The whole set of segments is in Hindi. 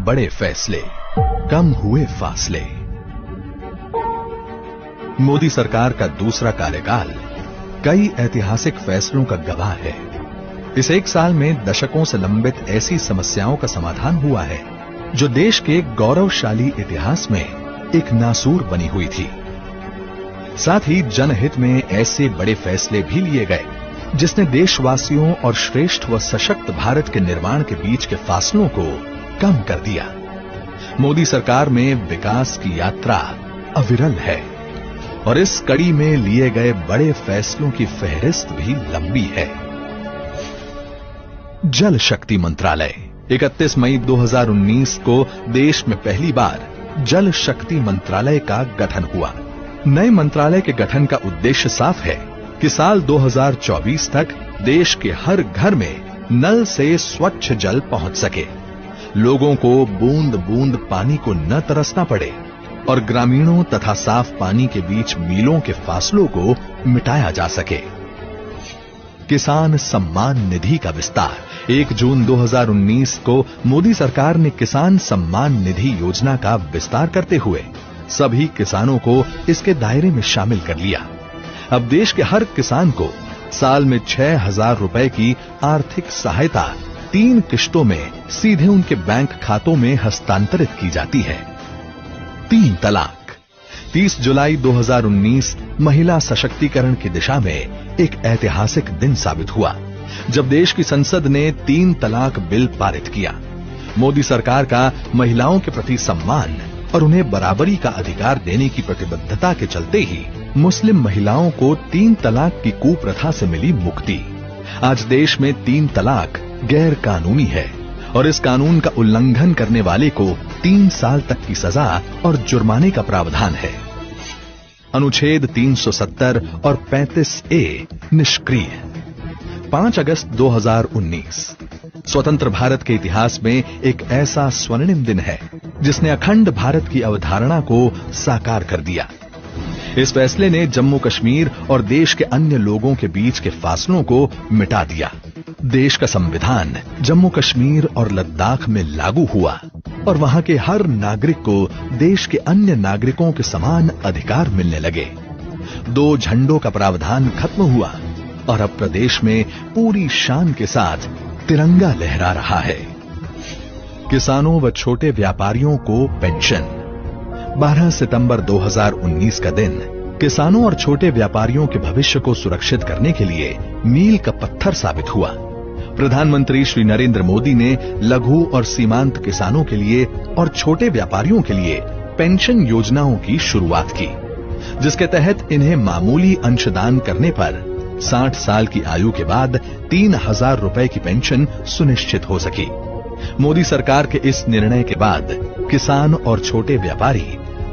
बड़े फैसले, कम हुए फासले। मोदी सरकार का दूसरा कार्यकाल कई ऐतिहासिक फैसलों का गवाह है। इस एक साल में दशकों से लंबित ऐसी समस्याओं का समाधान हुआ है जो देश के गौरवशाली इतिहास में एक नासूर बनी हुई थी। साथ ही जनहित में ऐसे बड़े फैसले भी लिए गए जिसने देशवासियों और श्रेष्ठ व सशक्त भारत के निर्माण के बीच के फासलों को कम कर दिया। मोदी सरकार में विकास की यात्रा अविरल है और इस कड़ी में लिए गए बड़े फैसलों की फहरिस्त भी लंबी है। जल शक्ति मंत्रालय 31 मई 2019 को देश में पहली बार जल शक्ति मंत्रालय का गठन हुआ। नए मंत्रालय के गठन का उद्देश्य साफ है कि साल 2024 तक देश के हर घर में नल से स्वच्छ जल पहुंच सके, लोगों को बूंद बूंद पानी को न तरसना पड़े और ग्रामीणों तथा साफ पानी के बीच मीलों के फासलों को मिटाया जा सके। किसान सम्मान निधि का विस्तार 1 जून 2019 को मोदी सरकार ने किसान सम्मान निधि योजना का विस्तार करते हुए सभी किसानों को इसके दायरे में शामिल कर लिया। अब देश के हर किसान को साल में 6,000 रुपए की आर्थिक सहायता 3 किश्तों में सीधे उनके बैंक खातों में हस्तांतरित की जाती है। 3 तलाक 30 जुलाई 2019 महिला सशक्तिकरण की दिशा में एक ऐतिहासिक दिन साबित हुआ जब देश की संसद ने 3 तलाक बिल पारित किया। मोदी सरकार का महिलाओं के प्रति सम्मान और उन्हें बराबरी का अधिकार देने की प्रतिबद्धता के चलते ही मुस्लिम महिलाओं को 3 तलाक की कुप्रथा से मिली मुक्ति। आज देश में 3 तलाक गैर कानूनी है और इस कानून का उल्लंघन करने वाले को 3 साल तक की सजा और जुर्माने का प्रावधान है। अनुच्छेद 370 और 35A निष्क्रिय। 5 अगस्त 2019 स्वतंत्र भारत के इतिहास में एक ऐसा स्वर्णिम दिन है जिसने अखंड भारत की अवधारणा को साकार कर दिया। इस फैसले ने जम्मू कश्मीर और देश के अन्य लोगों के बीच के फासलों को मिटा दिया। देश का संविधान जम्मू कश्मीर और लद्दाख में लागू हुआ और वहां के हर नागरिक को देश के अन्य नागरिकों के समान अधिकार मिलने लगे। 2 झंडों का प्रावधान खत्म हुआ और अब प्रदेश में पूरी शान के साथ तिरंगा लहरा रहा है। किसानों व छोटे व्यापारियों को पेंशन। 12 सितंबर 2019 का दिन किसानों और छोटे व्यापारियों के भविष्य को सुरक्षित करने के लिए मील का पत्थर साबित हुआ। प्रधानमंत्री श्री नरेंद्र मोदी ने लघु और सीमांत किसानों के लिए और छोटे व्यापारियों के लिए पेंशन योजनाओं की शुरुआत की, जिसके तहत इन्हें मामूली अंशदान करने पर 60 साल की आयु के बाद 3,000 रुपए की पेंशन सुनिश्चित हो सकी। मोदी सरकार के इस निर्णय के बाद किसान और छोटे व्यापारी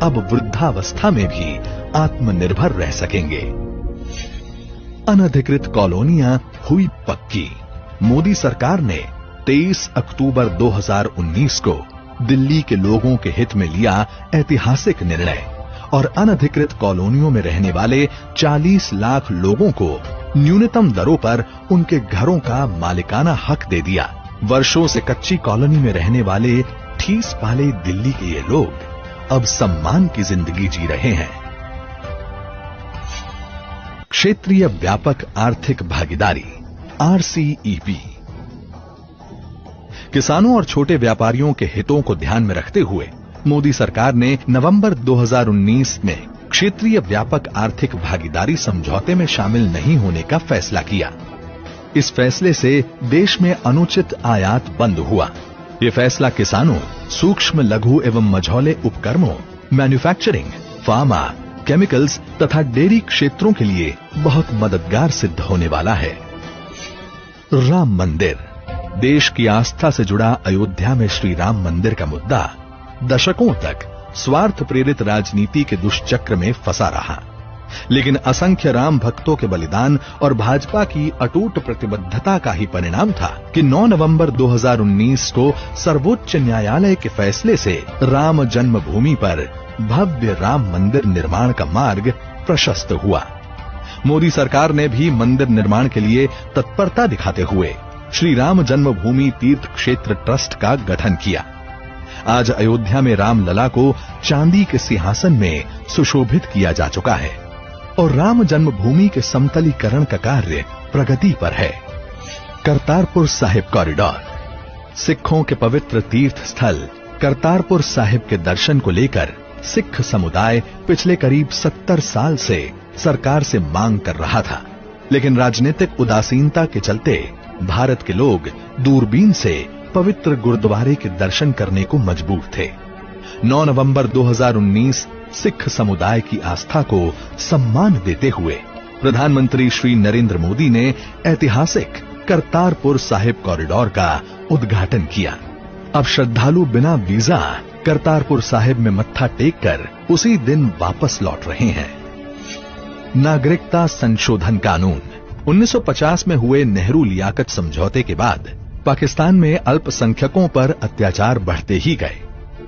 अब वृद्धावस्था में भी आत्मनिर्भर रह सकेंगे। अनधिकृत कॉलोनियां हुई पक्की। मोदी सरकार ने 23 अक्टूबर 2019 को दिल्ली के लोगों के हित में लिया ऐतिहासिक निर्णय और अनधिकृत कॉलोनियों में रहने वाले 40 लाख लोगों को न्यूनतम दरों पर उनके घरों का मालिकाना हक दे दिया। वर्षों से कच्ची कॉलोनी में रहने वाले ठीस पाले दिल्ली के ये लोग अब सम्मान की जिंदगी जी रहे हैं। क्षेत्रीय व्यापक आर्थिक भागीदारी RCEP। किसानों और छोटे व्यापारियों के हितों को ध्यान में रखते हुए मोदी सरकार ने नवंबर 2019 में क्षेत्रीय व्यापक आर्थिक भागीदारी समझौते में शामिल नहीं होने का फैसला किया। इस फैसले से देश में अनुचित आयात बंद हुआ। ये फैसला किसानों, सूक्ष्म लघु एवं मझौले उपक्रमों, मैन्युफैक्चरिंग, फार्मा, केमिकल्स तथा डेयरी क्षेत्रों के लिए बहुत मददगार सिद्ध होने वाला है। राम मंदिर। देश की आस्था से जुड़ा अयोध्या में श्री राम मंदिर का मुद्दा दशकों तक स्वार्थ प्रेरित राजनीति के दुष्चक्र में फंसा रहा, लेकिन असंख्य राम भक्तों के बलिदान और भाजपा की अटूट प्रतिबद्धता का ही परिणाम था कि 9 नवंबर 2019 को सर्वोच्च न्यायालय के फैसले से राम जन्मभूमि पर भव्य राम मंदिर निर्माण का मार्ग प्रशस्त हुआ। मोदी सरकार ने भी मंदिर निर्माण के लिए तत्परता दिखाते हुए श्री राम जन्मभूमि तीर्थ क्षेत्र ट्रस्ट का गठन किया। आज अयोध्या में रामलला को चांदी के सिंहासन में सुशोभित किया जा चुका है और राम जन्मभूमि के समतलीकरण का कार्य प्रगति पर है। करतारपुर साहिब कॉरिडोर। सिखों के पवित्र तीर्थ स्थल करतारपुर साहिब के दर्शन को लेकर सिख समुदाय पिछले करीब 70 साल से सरकार से मांग कर रहा था, लेकिन राजनीतिक उदासीनता के चलते भारत के लोग दूरबीन से पवित्र गुरुद्वारे के दर्शन करने को मजबूर थे। 9 नवंबर 2019 सिख समुदाय की आस्था को सम्मान देते हुए प्रधानमंत्री श्री नरेंद्र मोदी ने ऐतिहासिक करतारपुर साहिब कॉरिडोर का उद्घाटन किया। अब श्रद्धालु बिना वीजा करतारपुर साहिब में मत्था टेककर उसी दिन वापस लौट रहे हैं। नागरिकता संशोधन कानून। 1950 में हुए नेहरू लियाकत समझौते के बाद पाकिस्तान में अल्पसंख्यकों पर अत्याचार बढ़ते ही गए।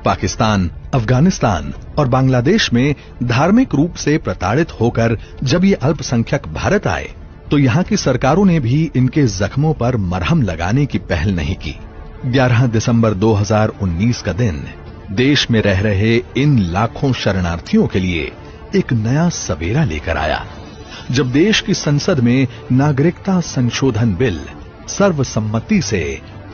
पाकिस्तान, अफगानिस्तान और बांग्लादेश में धार्मिक रूप से प्रताड़ित होकर जब ये अल्पसंख्यक भारत आए तो यहाँ की सरकारों ने भी इनके जख्मों पर मरहम लगाने की पहल नहीं की। 11 दिसंबर 2019 का दिन देश में रह रहे इन लाखों शरणार्थियों के लिए एक नया सवेरा लेकर आया, जब देश की संसद में नागरिकता संशोधन बिल सर्वसम्मति से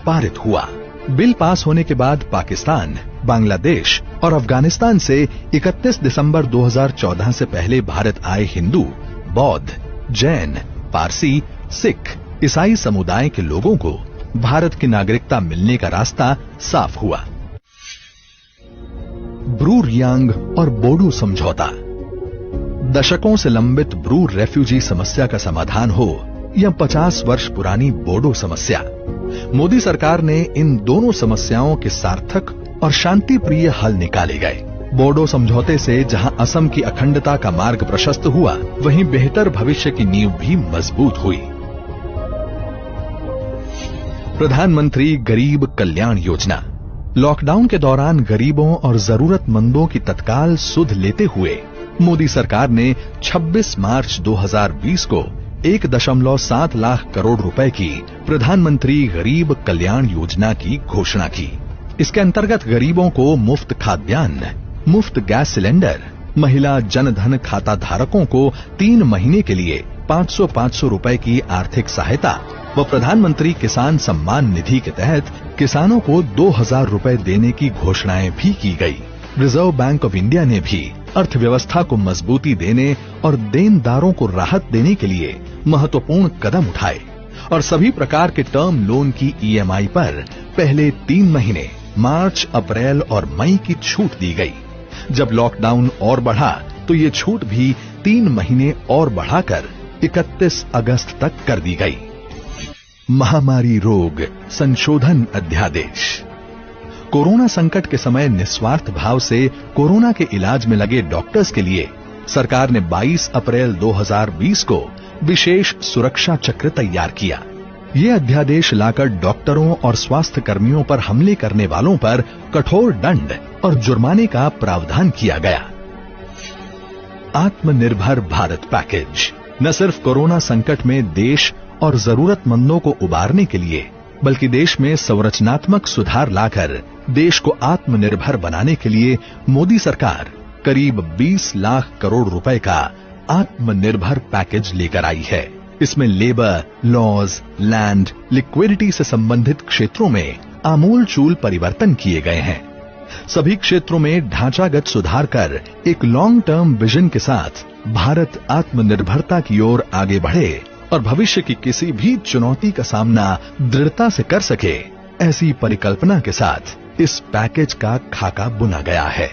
पारित हुआ। बिल पास होने के बाद पाकिस्तान, बांग्लादेश और अफगानिस्तान से 31 दिसंबर 2014 से पहले भारत आए हिंदू, बौद्ध, जैन, पारसी, सिख, ईसाई समुदाय के लोगों को भारत की नागरिकता मिलने का रास्ता साफ हुआ। ब्रू रियांग और बोडो समझौता। दशकों से लंबित ब्रू रेफ्यूजी समस्या का समाधान हो या 50 वर्ष पुरानी बोडो समस्या, मोदी सरकार ने इन दोनों समस्याओं के सार्थक और शांतिप्रिय हल निकाले गए। बोडो समझौते से जहां असम की अखंडता का मार्ग प्रशस्त हुआ, वहीं बेहतर भविष्य की नींव भी मजबूत हुई। प्रधानमंत्री गरीब कल्याण योजना। लॉकडाउन के दौरान गरीबों और जरूरतमंदों की तत्काल सुध लेते हुए मोदी सरकार ने 26 मार्च 2020 को 1.7 लाख करोड़ रुपए की प्रधानमंत्री गरीब कल्याण योजना की घोषणा की। इसके अंतर्गत गरीबों को मुफ्त खाद्यान्न, मुफ्त गैस सिलेंडर, महिला जनधन खाता धारकों को 3 महीने के लिए 500-500 रुपए की आर्थिक सहायता व प्रधानमंत्री किसान सम्मान निधि के तहत किसानों को 2000 रुपए देने की घोषणाएं भी की गई। रिजर्व बैंक ऑफ इंडिया ने भी अर्थव्यवस्था को मजबूती देने और देनदारों को राहत देने के लिए महत्वपूर्ण कदम उठाए और सभी प्रकार के टर्म लोन की ईएमआई पर पहले 3 महीने मार्च, अप्रैल और मई की छूट दी गई। जब लॉकडाउन और बढ़ा तो ये छूट भी 3 महीने और बढ़ाकर 31 अगस्त तक कर दी गई। महामारी रोग संशोधन अध्यादेश। कोरोना संकट के समय निस्वार्थ भाव से कोरोना के इलाज में लगे डॉक्टर्स के लिए सरकार ने 22 अप्रैल 2020 को विशेष सुरक्षा चक्र तैयार किया। ये अध्यादेश लाकर डॉक्टरों और स्वास्थ्य कर्मियों पर हमले करने वालों पर कठोर दंड और जुर्माने का प्रावधान किया गया। आत्मनिर्भर भारत पैकेज न सिर्फ कोरोना संकट में देश और जरूरतमंदों को उबारने के लिए, बल्कि देश में संरचनात्मक सुधार लाकर देश को आत्मनिर्भर बनाने के लिए मोदी सरकार करीब 20 लाख करोड़ रुपए का आत्मनिर्भर पैकेज लेकर आई है। इसमें लेबर, लॉज, लैंड, लिक्विडिटी से संबंधित क्षेत्रों में आमूलचूल परिवर्तन किए गए हैं। सभी क्षेत्रों में ढांचागत सुधार कर एक लॉन्ग टर्म विजन के साथ भारत आत्मनिर्भरता की ओर आगे बढ़े और भविष्य की किसी भी चुनौती का सामना दृढ़ता से कर सके, ऐसी परिकल्पना के साथ इस पैकेज का खाका बुना गया है।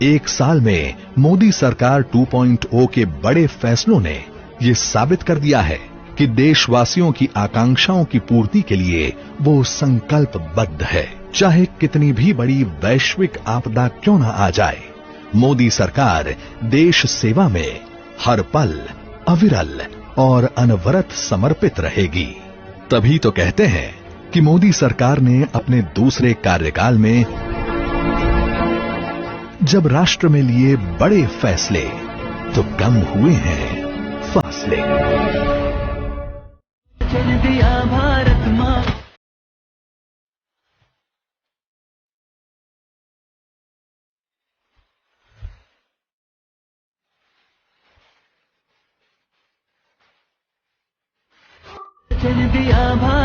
1 साल में मोदी सरकार 2.0 के बड़े फैसलों ने ये साबित कर दिया है कि देशवासियों की आकांक्षाओं की पूर्ति के लिए वो संकल्पबद्ध है। चाहे कितनी भी बड़ी वैश्विक आपदा क्यों न आ जाए, मोदी सरकार देश सेवा में हर पल अविरल और अनवरत समर्पित रहेगी। तभी तो कहते हैं कि मोदी सरकार ने अपने दूसरे कार्यकाल में जब राष्ट्र में लिए बड़े फैसले तो कम हुए हैं फासले। आभार।